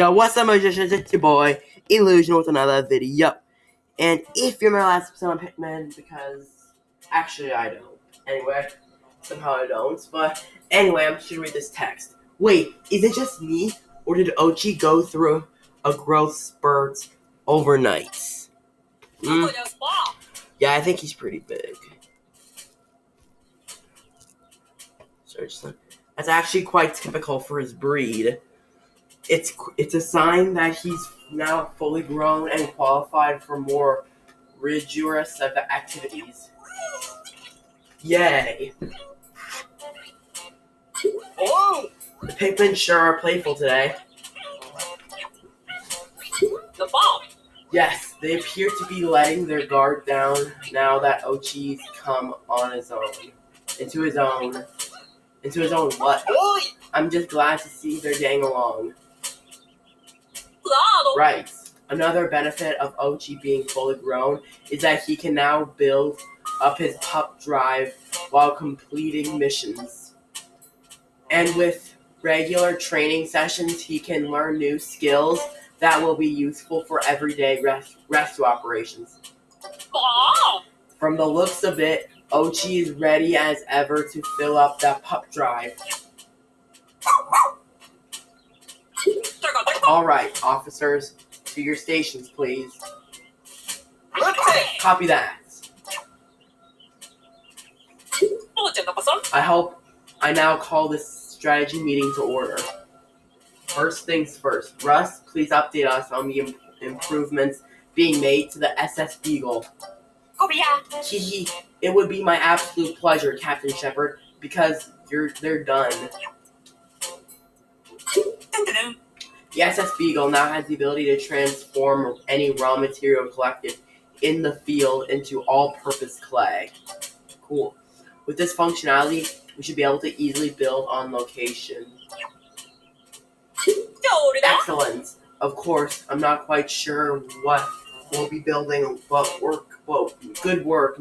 Yo, what's up, magicians? It's your boy, Illusion, with another video. And if you're my last episode on Pikmin, because actually I don't. Anyway, somehow I don't. But anyway, I'm just gonna read this text. Wait, is it just me, or did Ochi go through a growth spurt overnight? Yeah, I think he's pretty big. That's actually quite typical for his breed. It's a sign that he's now fully grown and qualified for more rigorous activities. Yay! Oh! The Pikmin sure are playful today. The bomb! Yes, they appear to be letting their guard down now that Ochi's come on his own. Into his own what? Oi! I'm just glad to see they're getting along. Claro! Right. Another benefit of Ochi being fully grown is that he can now build up his pup drive while completing missions. And with regular training sessions, he can learn new skills that will be useful for everyday rescue operations. Wow! From the looks of it, Ochi is ready as ever to fill up that pup drive. Alright, officers, to your stations, please. Copy that. I now call this strategy meeting to order. First things first. Russ, please update us on the improvements being made to the SS Beagle. Hehe, it would be my absolute pleasure, Captain Shepard, because they're done. The SS Beagle now has the ability to transform any raw material collected in the field into all-purpose clay. Cool. With this functionality, we should be able to easily build on location. Excellent. Of course, I'm not quite sure what we'll be building, but good work.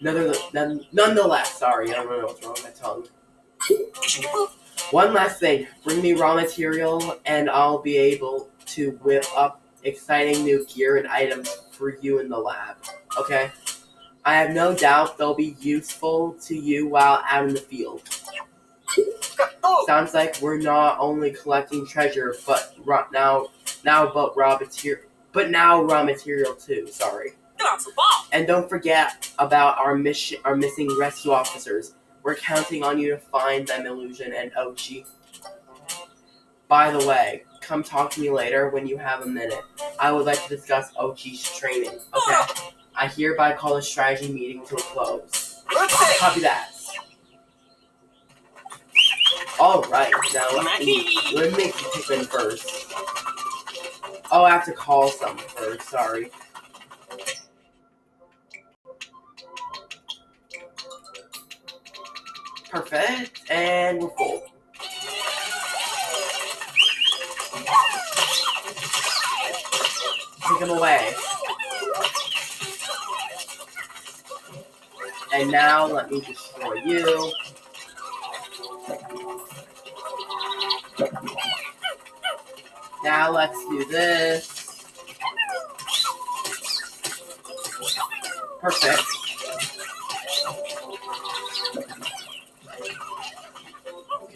Nonetheless, sorry, I don't know what's wrong with my tongue. One last thing, bring me raw material and I'll be able to whip up exciting new gear and items for you in the lab, okay? I have no doubt they'll be useful to you while out in the field. Sounds like we're not only collecting treasure, but raw material too, sorry. And don't forget about our missing rescue officers. We're counting on you to find them, Illusion and Ochi. By the way, come talk to me later when you have a minute. I would like to discuss Ochi's training, okay? I hereby call the strategy meeting to a close. Copy that. Alright, now let me make the Pikmin first. Oh, I have to call someone first, sorry. Perfect, and we're full. Take him away. And now let me destroy you. Now let's do this. Perfect.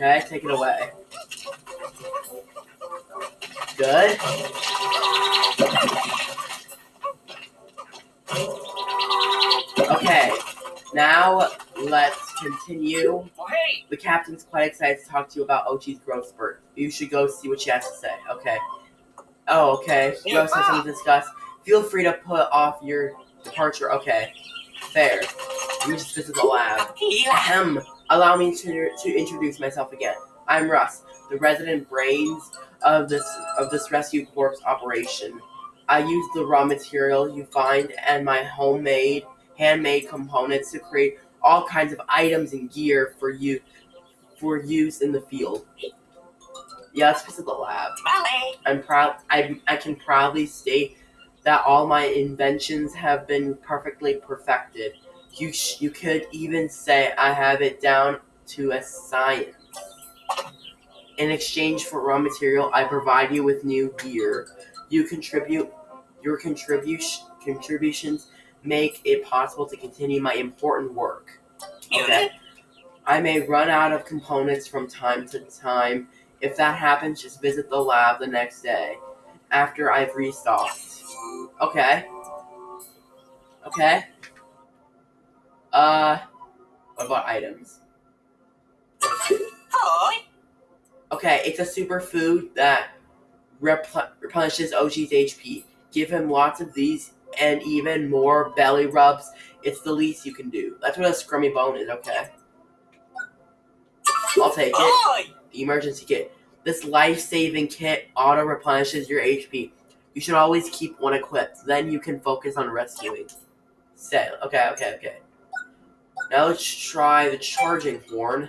Okay, take it away. Good. Okay, now let's continue. The captain's quite excited to talk to you about Ochi's growth spurt. You should go see what she has to say. Okay. Oh, okay. You also have something to discuss. Feel free to put off your departure. Okay. Fair. Let me just visit the lab. Ahem. Allow me to introduce myself again. I'm Russ, the resident brains of this rescue corps operation. I use the raw material you find and my handmade components to create all kinds of items and gear for use in the field. Yeah, let's visit the lab. I can proudly state that all my inventions have been perfectly perfected. You could even say I have it down to a science. In exchange for raw material, I provide you with new gear. Your contributions make it possible to continue my important work. Okay. I may run out of components from time to time. If that happens, just visit the lab the next day after I've restocked. Okay. What about items? Okay, it's a superfood that replenishes OG's HP. Give him lots of these and even more belly rubs. It's the least you can do. That's what a scrummy bone is, okay? I'll take it. The emergency kit. This life-saving kit auto-replenishes your HP. You should always keep one equipped. Then you can focus on rescuing. Set. Okay. Now let's try the charging horn.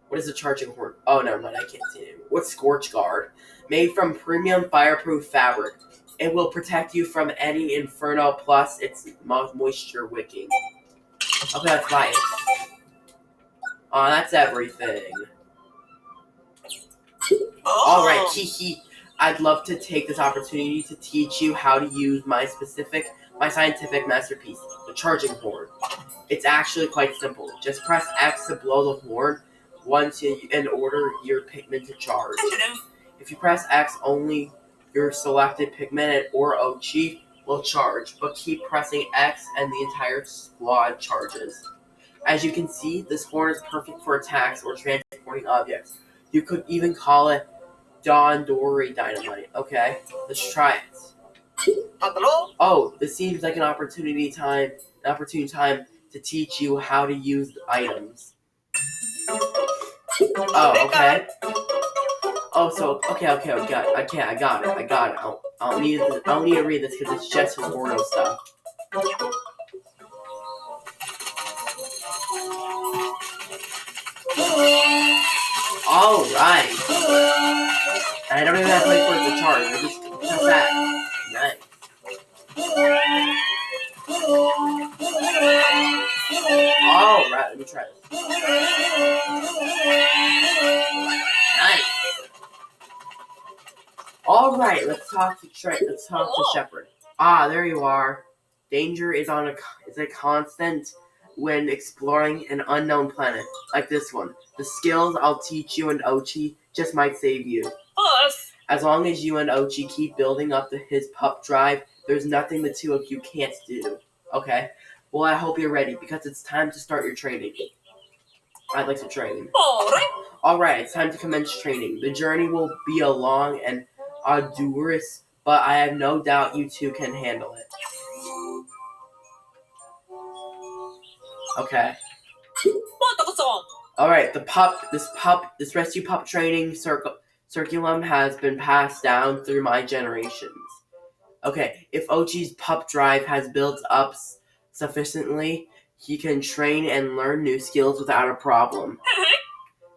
What is the charging horn? Oh, never mind. I can't see it. What's Scorch Guard? Made from premium fireproof fabric. It will protect you from any inferno, plus it's moisture wicking. Okay, let's buy it. Oh, that's everything. Alright, Kiki. I'd love to take this opportunity to teach you how to use my scientific masterpiece, the charging horn. It's actually quite simple. Just press X to blow the horn once and order your Pikmin to charge. If you press X, only your selected Pikmin or Ochi will charge, but keep pressing X and the entire squad charges. As you can see, this horn is perfect for attacks or transporting objects. You could even call it Dondori Dynamite. Okay, let's try it. Oh, this seems like an opportune time to teach you how to use the items. Oh, okay. Oh, so okay, I got it. I don't need to read this because it's just his Ordo stuff. All right. I don't even have to wait for it to charge. I just press that. Nice. All right, let me try this. Nice. All right, let's talk to Shepard. Ah, there you are. Danger is a constant when exploring an unknown planet like this one. The skills I'll teach you and Ochi just might save you. As long as you and Ochi keep building up his pup drive, there's nothing the two of you can't do. Okay? Well, I hope you're ready because it's time to start your training. I'd like to train. Alright, it's time to commence training. The journey will be a long and arduous, but I have no doubt you two can handle it. Okay. Alright, this rescue pup training curriculum has been passed down through my generations. Okay, if Ochi's pup drive has built up sufficiently, he can train and learn new skills without a problem.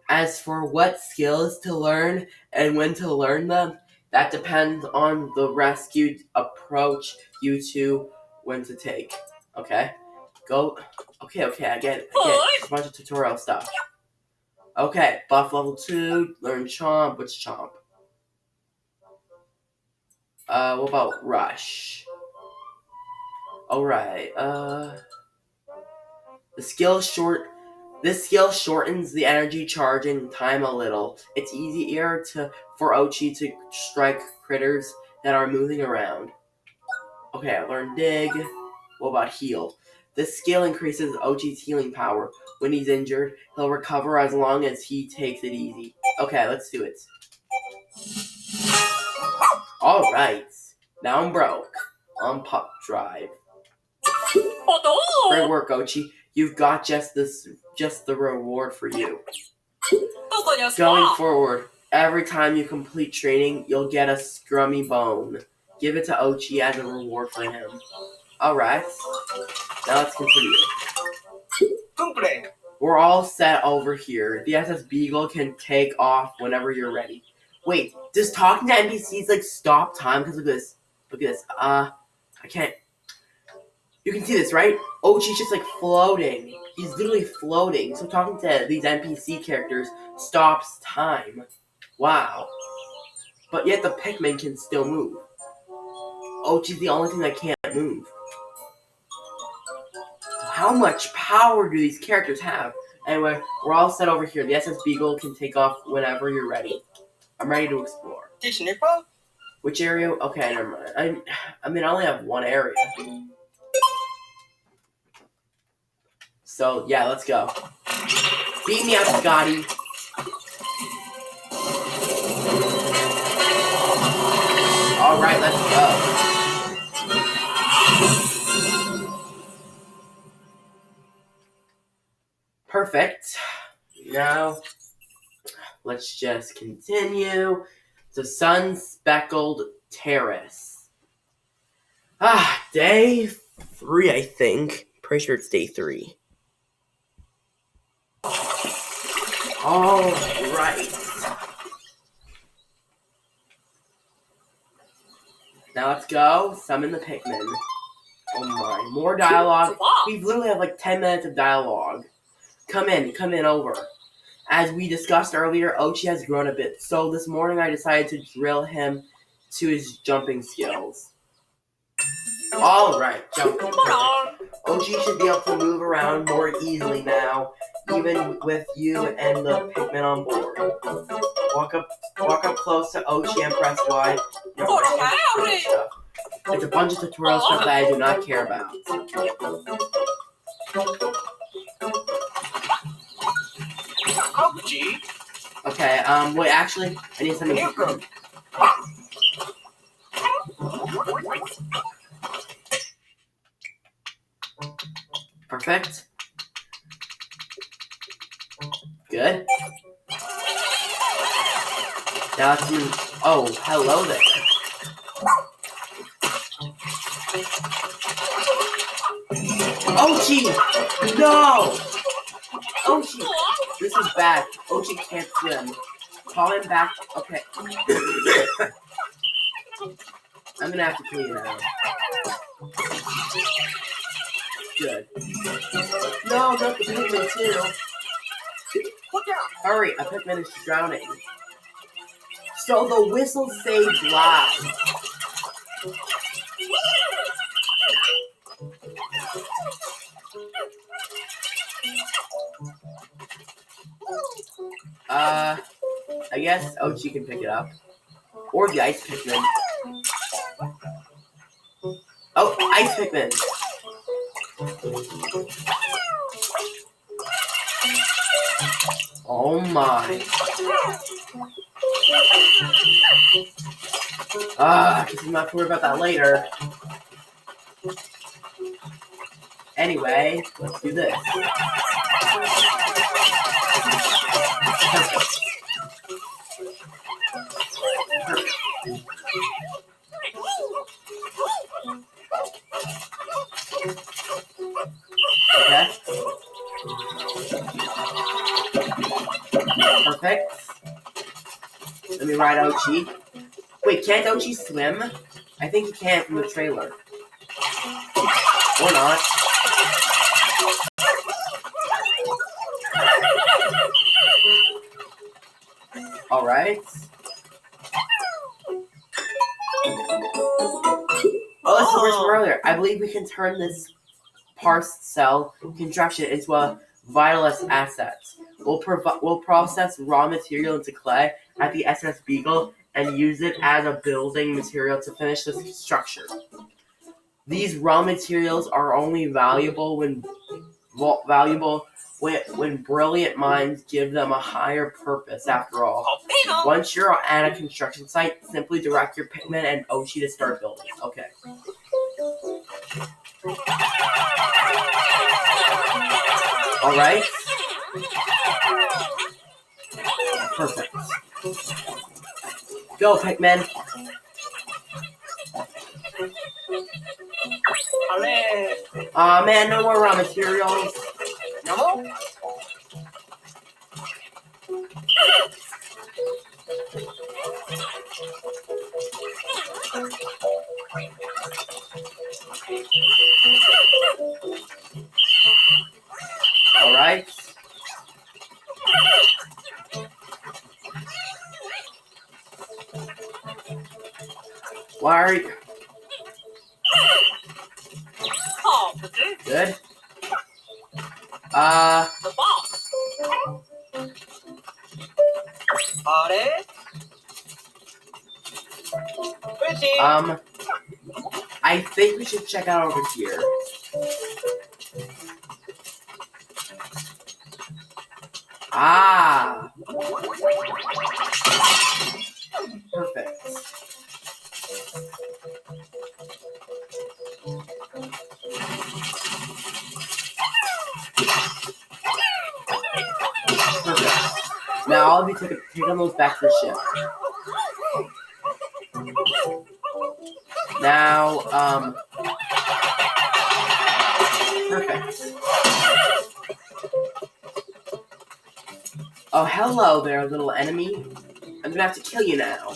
As for what skills to learn and when to learn them, that depends on the rescued approach you two when to take. Okay? Go. Okay, I get it. It's a bunch of tutorial stuff. Okay, buff level 2, learn Chomp. What's Chomp? What about Rush? Alright, This skill shortens the energy charging time a little. It's easier for Ochi to strike critters that are moving around. Okay, I learned Dig. What about Heal? This skill increases Ochi's healing power. When he's injured, he'll recover as long as he takes it easy. Okay, let's do it. Alright. Now I'm broke. On Pup Drive. Great work, Ochi. You've got just the reward for you. Going forward, every time you complete training, you'll get a scrummy bone. Give it to Ochi as a reward for him. Alright. Now let's continue. We're all set over here. The SS Beagle can take off whenever you're ready. Wait, does talking to NPCs stop time? Because look at this. I can't. You can see this, right? Ochi's just floating. He's literally floating. So talking to these NPC characters stops time. Wow. But yet the Pikmin can still move. Ochi's the only thing that can't move. How much power do these characters have? Anyway, we're all set over here. The SS Beagle can take off whenever you're ready. I'm ready to explore. Which area? Okay, never mind. I only have one area. So, yeah, let's go. Beat me up, Scotty. Alright, let's go. Perfect. Now, let's just continue to Sun-Speckled Terrace. Day 3, I think. Pretty sure it's day 3. Alright. Now let's go. Summon the Pikmin. Oh my. More dialogue. We literally have like 10 minutes of dialogue. Come in over. As we discussed earlier, Ochi has grown a bit, so this morning I decided to drill him to his jumping skills. Alright, jumping. Ochi should be able to move around more easily now, even with you and the Pikmin on board. Walk up close to Ochi and press Y. It's a bunch of tutorial stuff that I do not care about. Okay, wait, actually, I need something to... Perfect. Good. Now let's do... Oh, hello there. Ochi! No! Ochi! This is bad. Ochi can't swim. Call him back. Okay. I'm gonna have to kill you now. Good. No, not the Pikmin too. Hurry, a Pikmin is drowning. So the whistle saves lives. I guess Ochi can pick it up. Or the Ice Pikmin. Oh, Ice Pikmin! Oh my. I guess I'm not worried about that later. Anyway, let's do this. Perfect. Okay. Perfect. Let me ride Ochi. Wait, can't Ochi swim? I think he can from the trailer. Or not. Alright. Oh, this is the worst from earlier. I believe we can turn this parsed cell construction into a vitalist asset. We'll process raw material into clay at the SS Beagle and use it as a building material to finish this structure. These raw materials are only valuable when brilliant minds give them a higher purpose, after all. Once you're at a construction site, simply direct your Pikmin and Ochi to start building. Okay. Alright. Perfect. Go, Pikmin. Aw, man, no more raw materials. No? Why are you... Oh, Good. the box. Are? Pretty. I think we should check out over here. Ah! Perfect. Perfect. Now all of you take on those back to the ship. Now, perfect. Oh, hello there, little enemy. I'm gonna have to kill you now.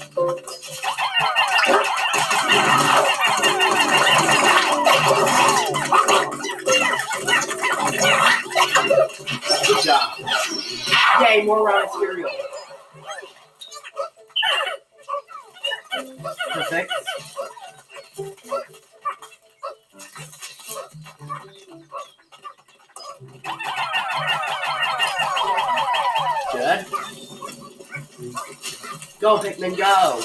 Good job. Yay, more raw material. Perfect. Good. Go, Pikmin, go!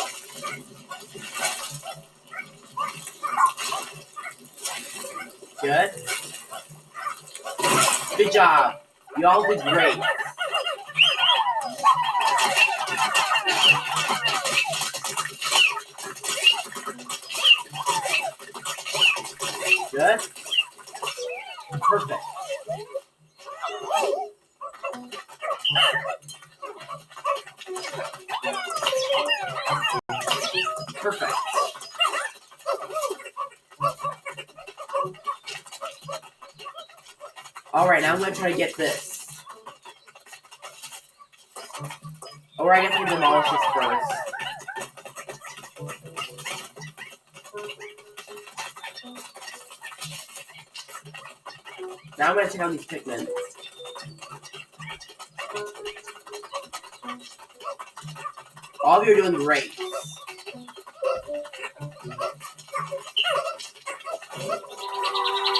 Good. Good job. You all did great. Good. Perfect. Perfect. Alright, now I'm gonna try to get this. Or I guess I can demolish this first. Now I'm gonna take out these Pikmin. All of you are doing great.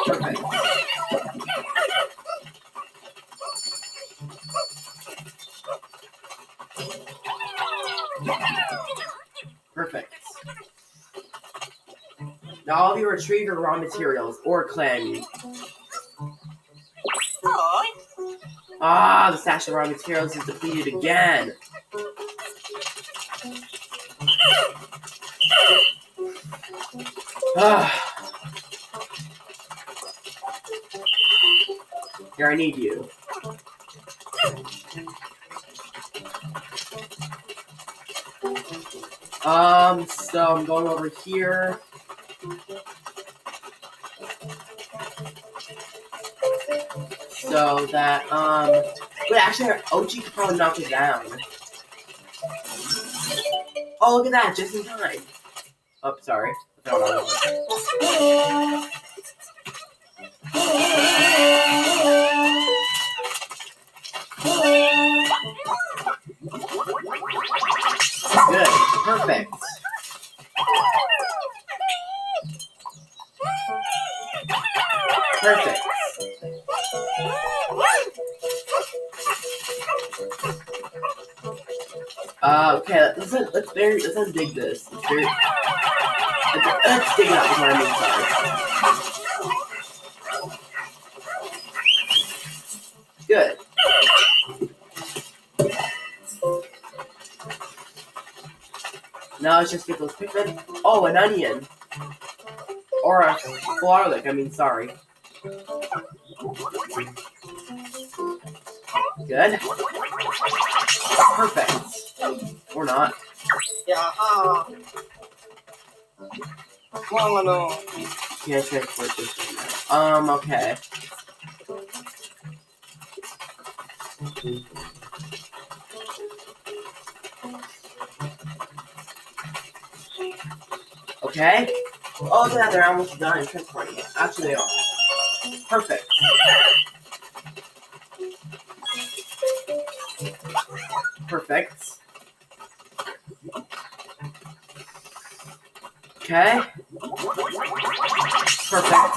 Perfect. Perfect. Now all of you retrieve your raw materials, or clam. Ah, the stash of raw materials is depleted again. Here, I need you. So I'm going over here. So that, wait, actually, Ochi could probably knock it down. Oh, look at that, just in time. Oh, sorry. Good, perfect. Perfect. Okay, let's dig this. Let's dig it up before I make sorry. Good. Now let's just get those Pikmin. Oh, an onion. Or a garlic, I mean, sorry. Good. Perfect. Or not. Yeah, Can't transport this right now. Okay. Okay. Oh, yeah, they're almost done transporting it. Actually, they are. Perfect. Perfect. Okay. Perfect.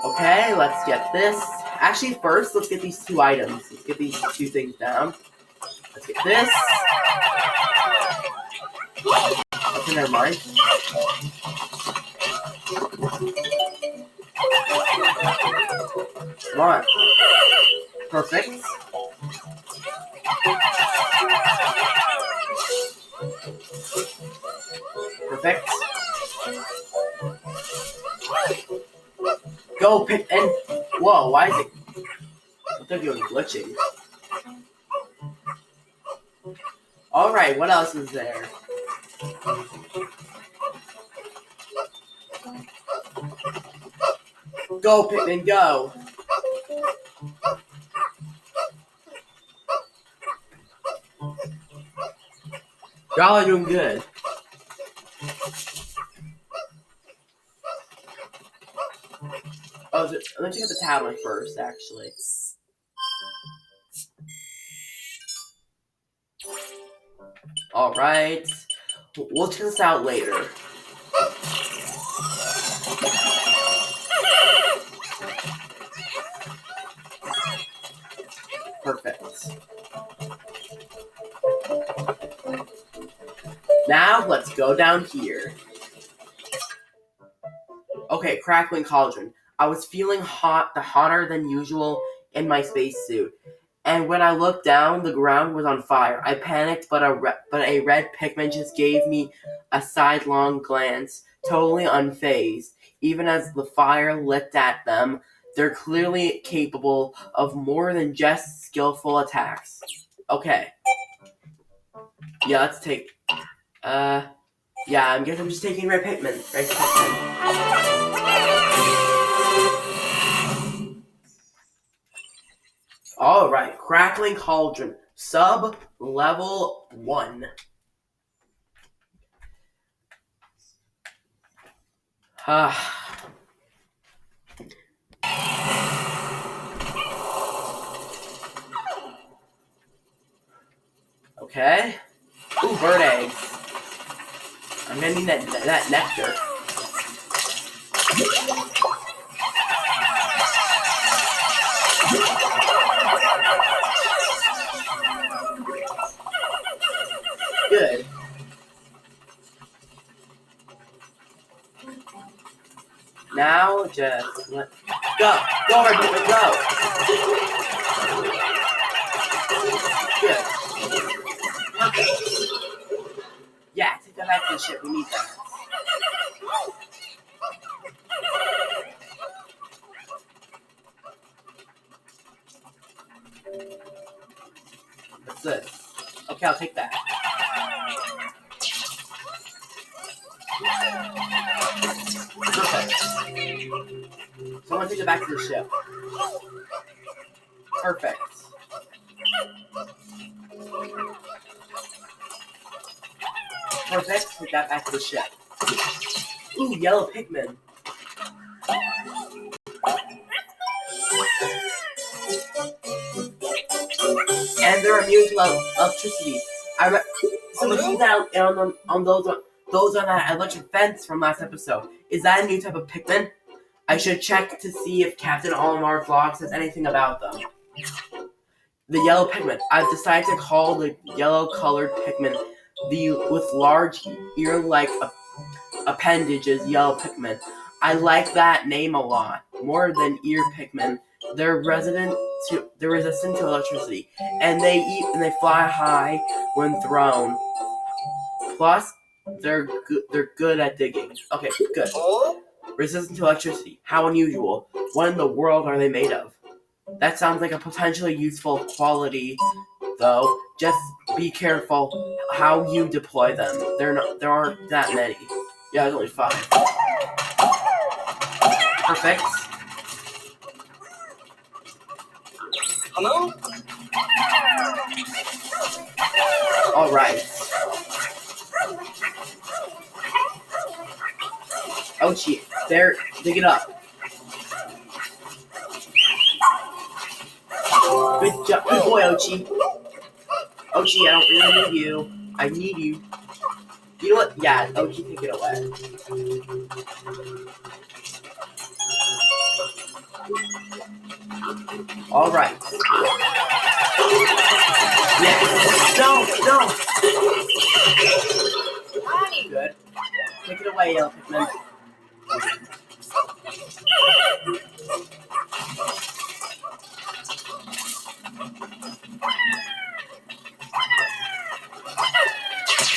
Okay, let's get this. Actually, first, let's get these 2 items. Let's get these 2 things down. Let's get this. Okay, never mind. Come on. Perfect. Perfect. Go, Pikmin. Whoa, why is it? I thought it was glitching. Alright, what else is there? Go, Pikmin, go! Y'all are doing good. Oh, let me check out the tablet first, actually. Alright. We'll check this out later. Perfect. Now, let's go down here. Okay, crackling cauldron. I was feeling hotter than usual in my spacesuit. And when I looked down, the ground was on fire. I panicked, but a red Pikmin just gave me a sidelong glance, totally unfazed. Even as the fire licked at them, they're clearly capable of more than just skillful attacks. Okay. Yeah, let's take... yeah, I guess I'm just taking red Pikmin. Red Pikmin. Alright, crackling cauldron. Sub level 1. Okay. Ooh, bird eggs. I'm gonna need that nectar. Good. Now just let go. Go, Red, go. Good. Yeah, take that back to the ship. We need that. What's this? Okay, I'll take that. Perfect. Someone take it back to the ship. Perfect. Perfect. Take that back to the ship. Ooh, yellow Pikmin. And they're immune to electricity. Someone keep that on those on that electric fence from last episode. Is that a new type of Pikmin? I should check to see if Captain Olimar's vlog says anything about them. The yellow Pikmin. I've decided to call the yellow-colored Pikmin with large ear-like appendages yellow Pikmin. I like that name a lot. More than ear Pikmin. They're resistant to electricity, and they eat and they fly high when thrown. Plus, they're good at digging. Okay, good. Resistant to electricity. How unusual. What in the world are they made of? That sounds like a potentially useful quality, though. Just be careful how you deploy them. There aren't that many. Yeah, there's only 5. Perfect. Hello? Alright. Oh, gee. There. Dig it up. Good job. Good boy, Ochi. Ochi, I don't really need you. I need you. You know what? Yeah, Ochi, take it away. Alright. Yes. No. Good. Take it away, Pikmin.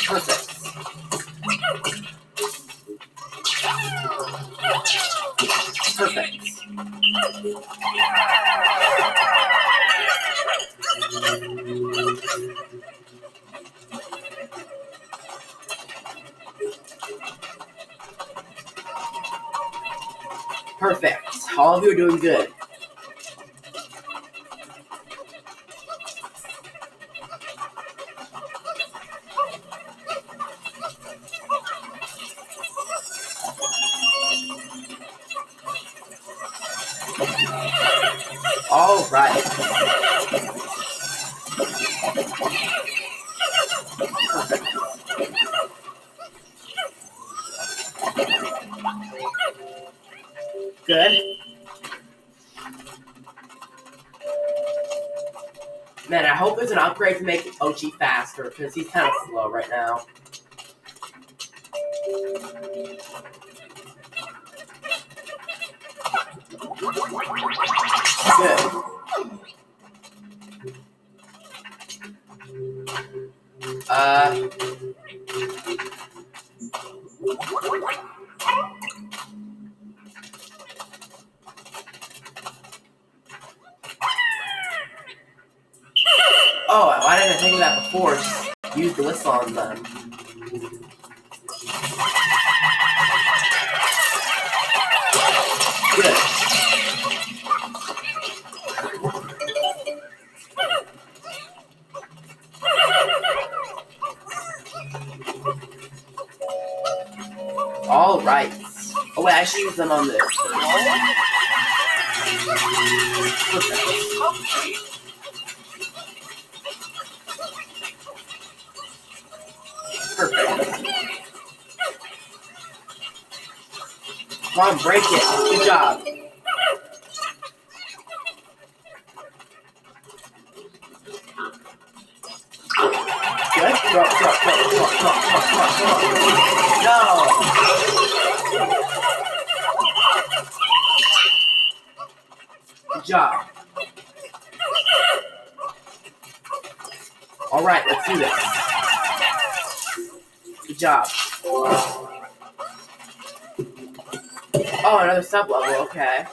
Perfect. Perfect. Perfect. All of you are doing good. All right. Perfect. Good. Man, I hope there's an upgrade to make Ochi faster, because he's kind of slow right now. Good. Oh, why didn't I think of that before? Just use the whistle on them. Good. All right. Oh wait, I should use them on this. Perfect. Come on, break it. Good job. Good. Come on. No. Good job. All right, let's do this. Good job. Oh, another sub-level, okay.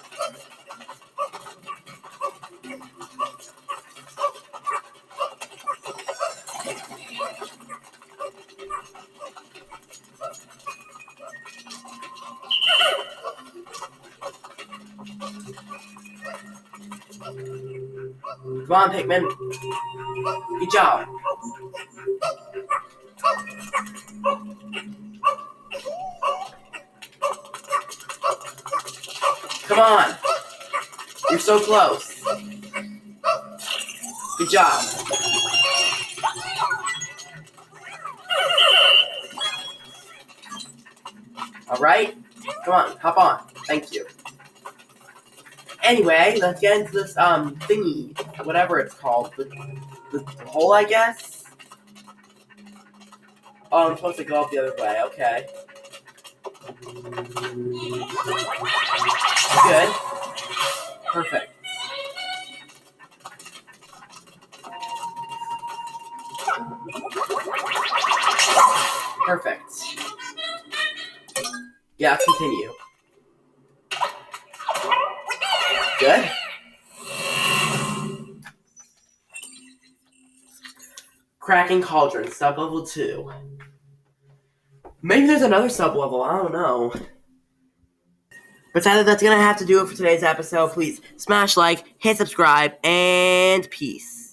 Come on, Pikmin. Good job. Come on. You're so close. Good job. Alright. Come on, hop on. Thank you. Anyway, let's get into this thingy. Whatever it's called. The hole, I guess? Oh, I'm supposed to go up the other way. Okay. Good. Perfect. Perfect. Yeah, let's continue. Good. Cracking Cauldron, sub-level 2. Maybe there's another sub-level, I don't know. But either that's gonna have to do it for today's episode. Please smash like, hit subscribe, and peace.